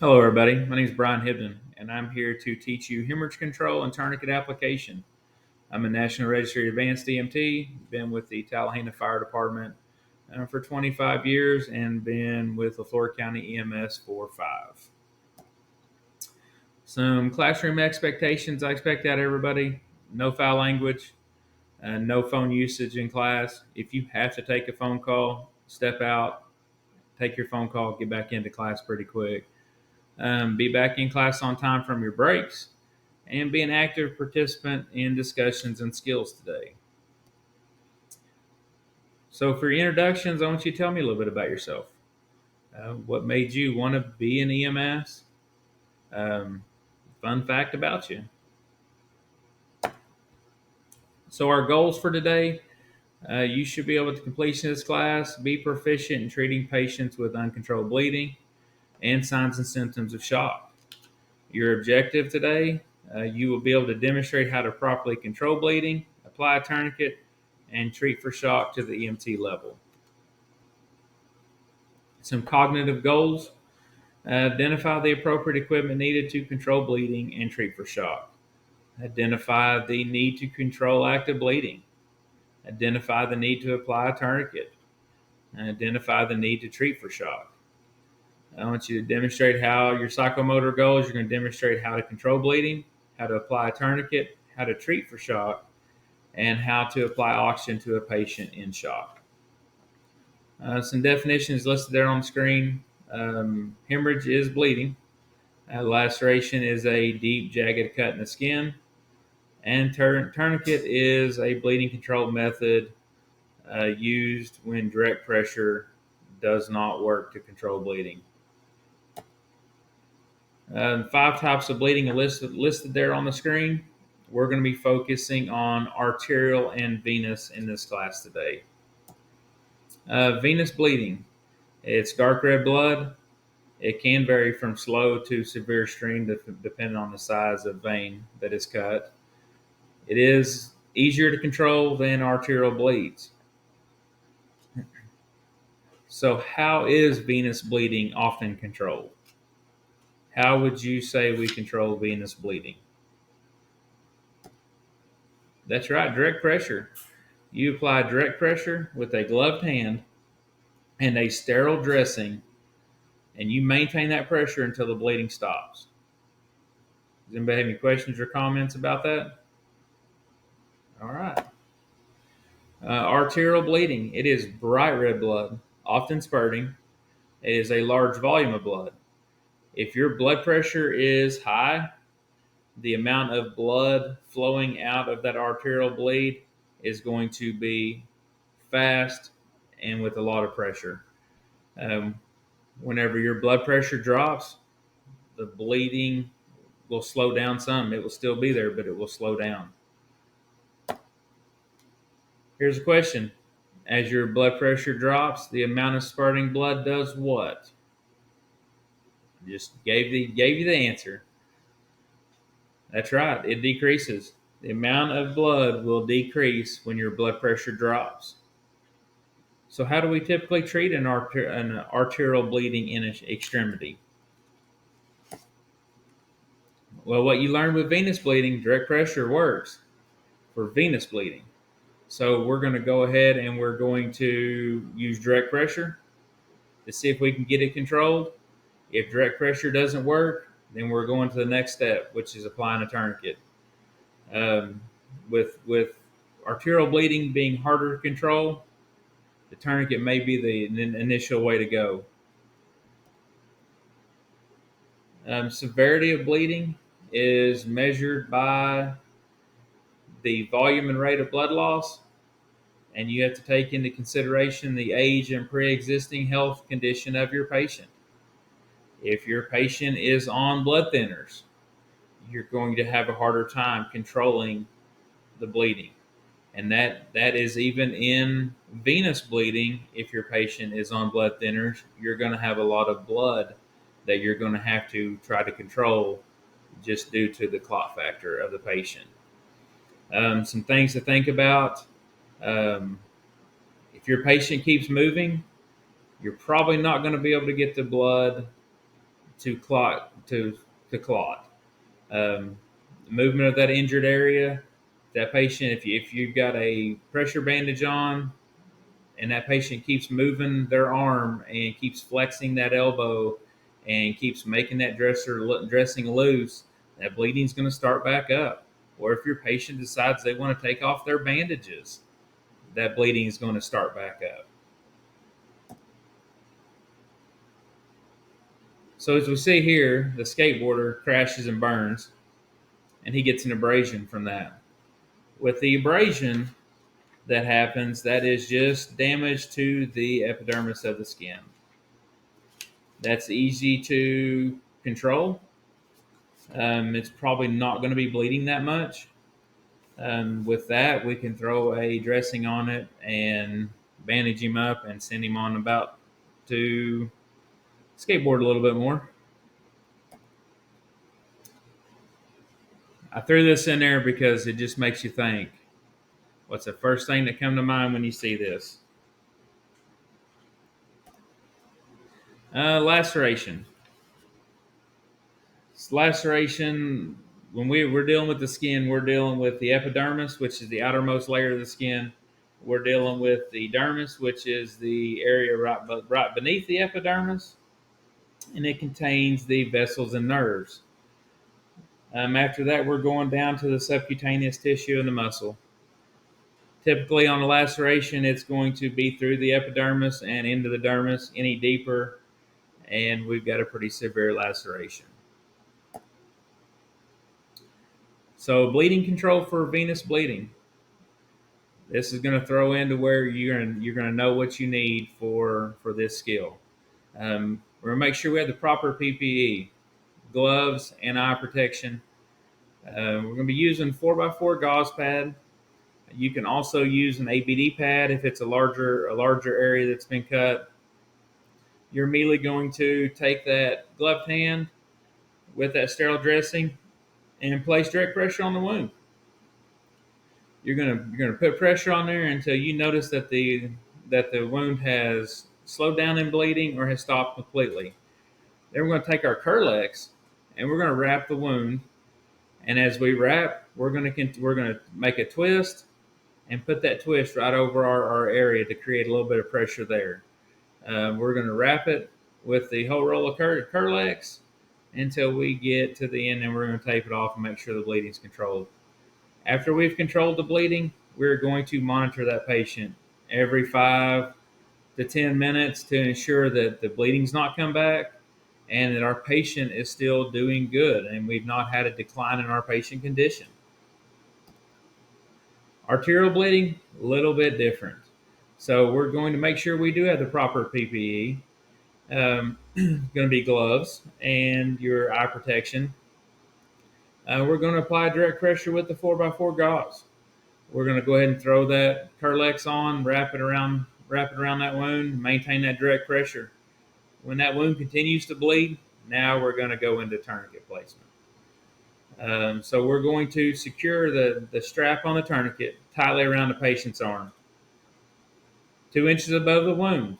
Hello, everybody. My name is Brian Hibden, and I'm here to teach you hemorrhage control and tourniquet application. I'm a National Registered Advanced EMT, been with the Tallahassee Fire Department for 25 years, and been with LaFleur County EMS for 5. Some classroom expectations I expect out of everybody: no foul language, no phone usage in class. If you have to take a phone call, step out, take your phone call, get back into class pretty quick. Be back in class on time from your breaks, and be an active participant in discussions and skills today. So, for your introductions, I want you to tell me a little bit about yourself. What made you want to be an EMS? Um, Fun fact about you. So, our goals for today: you should be able to complete this class, be proficient in treating patients with uncontrolled bleeding and signs and symptoms of shock. Your objective today: you will be able to demonstrate how to properly control bleeding, apply a tourniquet, and treat for shock to the EMT level. Some cognitive goals: identify the appropriate equipment needed to control bleeding and treat for shock. Identify the need to control active bleeding. Identify the need to apply a tourniquet. And identify the need to treat for shock. I want you to demonstrate how your psychomotor goals. You're going to demonstrate how to control bleeding, how to apply a tourniquet, how to treat for shock, and how to apply oxygen to a patient in shock. Some definitions listed there on the screen. Hemorrhage is bleeding. Laceration is a deep, jagged cut in the skin. And tourniquet is a bleeding control method used when direct pressure does not work to control bleeding. 5 types of bleeding are listed there on the screen. We're going to be focusing on arterial and venous in this class today. Venous bleeding. It's dark red blood. It can vary from slow to severe stream depending on the size of vein that is cut. It is easier to control than arterial bleeds. So, how is venous bleeding often controlled? How would you say we control venous bleeding? That's right, direct pressure. You apply direct pressure with a gloved hand and a sterile dressing, and you maintain that pressure until the bleeding stops. Does anybody have any questions or comments about that? All right. Arterial bleeding. It is bright red blood, often spurting. It is a large volume of blood. If your blood pressure is high, the amount of blood flowing out of that arterial bleed is going to be fast and with a lot of pressure. Um, Whenever your blood pressure drops, the bleeding will slow down some. It will still be there, but it will slow down. Here's a question. As your blood pressure drops, the amount of spurting blood does what? Just gave you the answer. That's right. It decreases. The amount of blood will decrease when your blood pressure drops. So, how do we typically treat an arterial bleeding in an extremity? Well, what you learned with venous bleeding, direct pressure works for venous bleeding. So, we're going to go ahead and we're going to use direct pressure to see if we can get it controlled. If direct pressure doesn't work, then we're going to the next step, which is applying a tourniquet. Um, with arterial bleeding being harder to control, the tourniquet may be the initial way to go. Severity of bleeding is measured by the volume and rate of blood loss, and you have to take into consideration the age and pre-existing health condition of your patient. If your patient is on blood thinners, you're going to have a harder time controlling the bleeding. And that is even in venous bleeding. If your patient is on blood thinners, you're going to have a lot of blood that you're going to have to try to control just due to the clot factor of the patient. Some things to think about. If your patient keeps moving, you're probably not going to be able to get the blood to clot. Movement of that injured area. That patient, if you've got a pressure bandage on, and that patient keeps moving their arm and keeps flexing that elbow and keeps making that dressing loose, that bleeding is going to start back up. Or if your patient decides they want to take off their bandages, that bleeding is going to start back up. So as we see here, the skateboarder crashes and burns, and he gets an abrasion from that. With the abrasion that happens, that is just damage to the epidermis of the skin. That's easy to control. It's probably not going to be bleeding that much. With that, we can throw a dressing on it and bandage him up and send him on about to skateboard a little bit more. I threw this in there because it just makes you think. What's the first thing that comes to mind when you see this? Laceration. Laceration, when we're dealing with the skin, we're dealing with the epidermis, which is the outermost layer of the skin. We're dealing with the dermis, which is the area right beneath the epidermis, and it contains the vessels and nerves. After that, we're going down to the subcutaneous tissue and the muscle. Typically on a laceration, it's going to be through the epidermis and into the dermis. Any deeper, and we've got a pretty severe laceration. So bleeding control for venous bleeding. This is going to throw into where you're going to know what you need for this skill. We're going to make sure we have the proper PPE, gloves, and eye protection. We're going to be using 4x4 gauze pad. You can also use an ABD pad if it's a larger area that's been cut. You're immediately going to take that gloved hand with that sterile dressing and place direct pressure on the wound. You're gonna put pressure on there until you notice that the wound has slowed down in bleeding or has stopped completely. Then we're going to take our Curlex and we're going to wrap the wound. And as we wrap, we're going to make a twist and put that twist right over our area to create a little bit of pressure there. We're going to wrap it with the whole roll of Curlex until we get to the end, and we're going to tape it off and make sure the bleeding is controlled. After we've controlled the bleeding, we're going to monitor that patient every 5 to 10 minutes to ensure that the bleeding's not come back and that our patient is still doing good and we've not had a decline in our patient condition. Arterial bleeding, a little bit different. So we're going to make sure we do have the proper PPE. Going to be gloves and your eye protection. We're going to apply direct pressure with the 4x4 gauze. We're going to go ahead and throw that Curlex on, wrap it around that wound, maintain that direct pressure. When that wound continues to bleed, now we're going to go into tourniquet placement. So we're going to secure the strap on the tourniquet tightly around the patient's arm, 2 inches above the wound.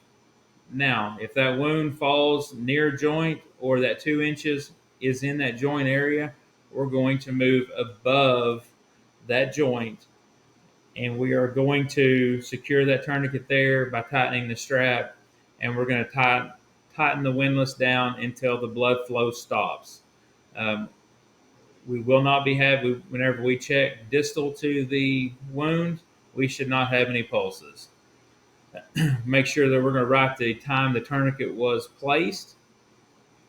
Now, if that wound falls near a joint or that 2 inches is in that joint area, we're going to move above that joint, and we are going to secure that tourniquet there by tightening the strap, and we're going to tighten the windlass down until the blood flow stops. We will not whenever we check distal to the wound, we should not have any pulses. Make sure that we're going to write the time the tourniquet was placed,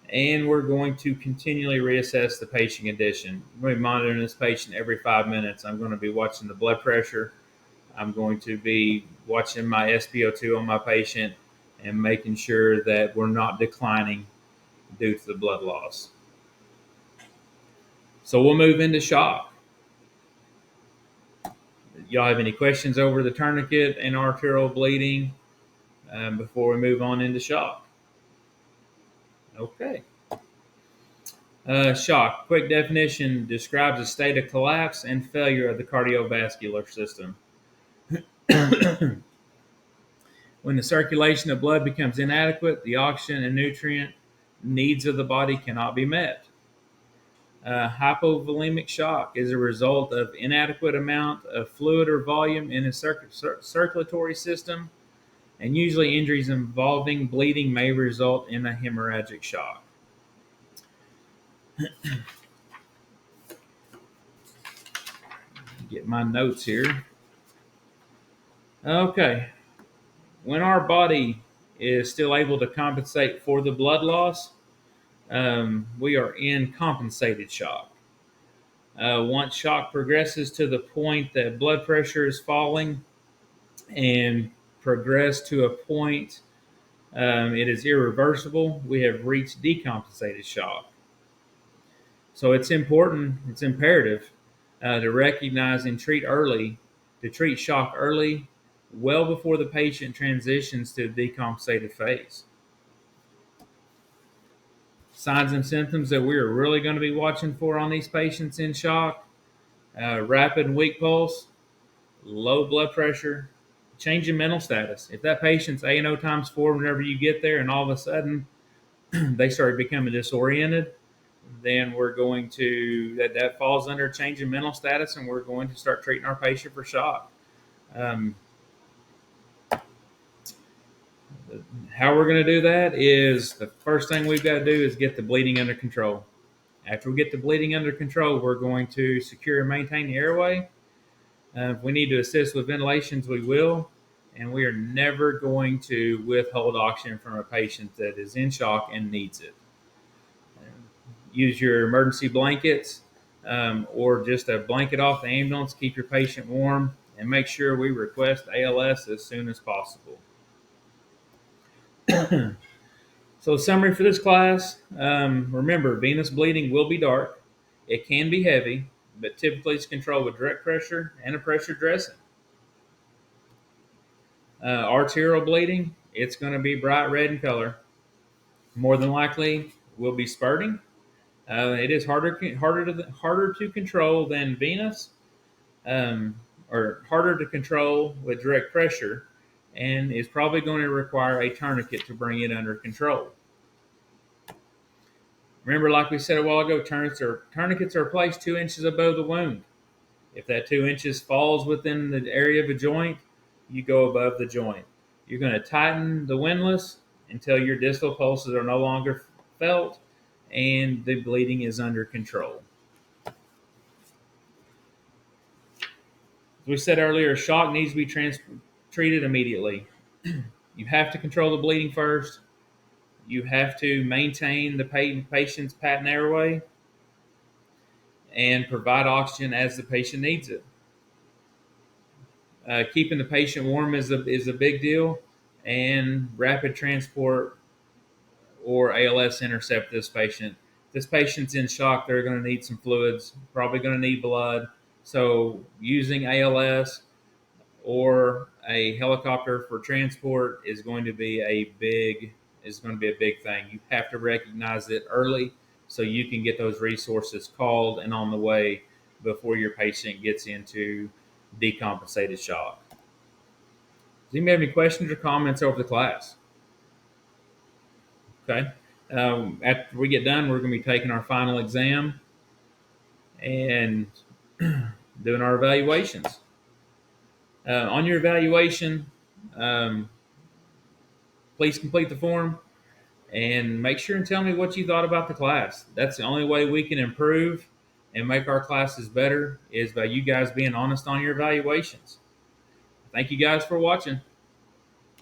and we're going to continually reassess the patient condition. I'm going to be monitoring this patient every 5 minutes. I'm going to be watching the blood pressure. I'm going to be watching my SpO2 on my patient and making sure that we're not declining due to the blood loss. So we'll move into shock. Y'all have any questions over the tourniquet and arterial bleeding before we move on into shock? Okay. Shock, quick definition, describes a state of collapse and failure of the cardiovascular system. When the circulation of blood becomes inadequate, the oxygen and nutrient needs of the body cannot be met. Hypovolemic shock is a result of inadequate amount of fluid or volume in the circulatory system, and usually injuries involving bleeding may result in a hemorrhagic shock. Get my notes here. Okay. When our body is still able to compensate for the blood loss, we are in compensated shock. Once shock progresses to the point that blood pressure is falling and progress to a point it is irreversible, we have reached decompensated shock. So it's important, it's imperative to recognize and treat shock early, well before the patient transitions to the decompensated phase. Signs and symptoms that we are really going to be watching for on these patients in shock: rapid and weak pulse, low blood pressure, change in mental status. If that patient's A&O times 4 whenever you get there and all of a sudden they start becoming disoriented, then we're going to, that falls under change in mental status, and we're going to start treating our patient for shock. How we're going to do that is, the first thing we've got to do is get the bleeding under control. After we get the bleeding under control, we're going to secure and maintain the airway. If we need to assist with ventilations, we will. And we are never going to withhold oxygen from a patient that is in shock and needs it. Use your emergency blankets or just a blanket off the ambulance. Keep your patient warm, and make sure we request ALS as soon as possible. So, summary for this class: remember, venous bleeding will be dark. It can be heavy, but typically it's controlled with direct pressure and a pressure dressing. Arterial bleeding, it's going to be bright red in color. More than likely, will be spurting. It is harder to control than venous, or harder to control with direct pressure, and is probably going to require a tourniquet to bring it under control. Remember, like we said a while ago, tourniquets are placed 2 inches above the wound. If that 2 inches falls within the area of a joint, you go above the joint. You're going to tighten the windlass until your distal pulses are no longer felt and the bleeding is under control. As we said earlier, shock needs to be treated immediately. You have to control the bleeding first. You have to maintain the patient's patent airway and provide oxygen as the patient needs it. Keeping the patient warm is a big deal, and rapid transport or ALS intercept this patient. This patient's in shock. They're going to need some fluids, probably going to need blood. So using ALS or a helicopter for transport is going to be a big thing. You have to recognize it early so you can get those resources called and on the way before your patient gets into decompensated shock. Does anybody have any questions or comments over the class? Okay. After we get done, we're going to be taking our final exam and doing our evaluations. On your evaluation, please complete the form and make sure and tell me what you thought about the class. That's the only way we can improve and make our classes better, is by you guys being honest on your evaluations. Thank you guys for watching.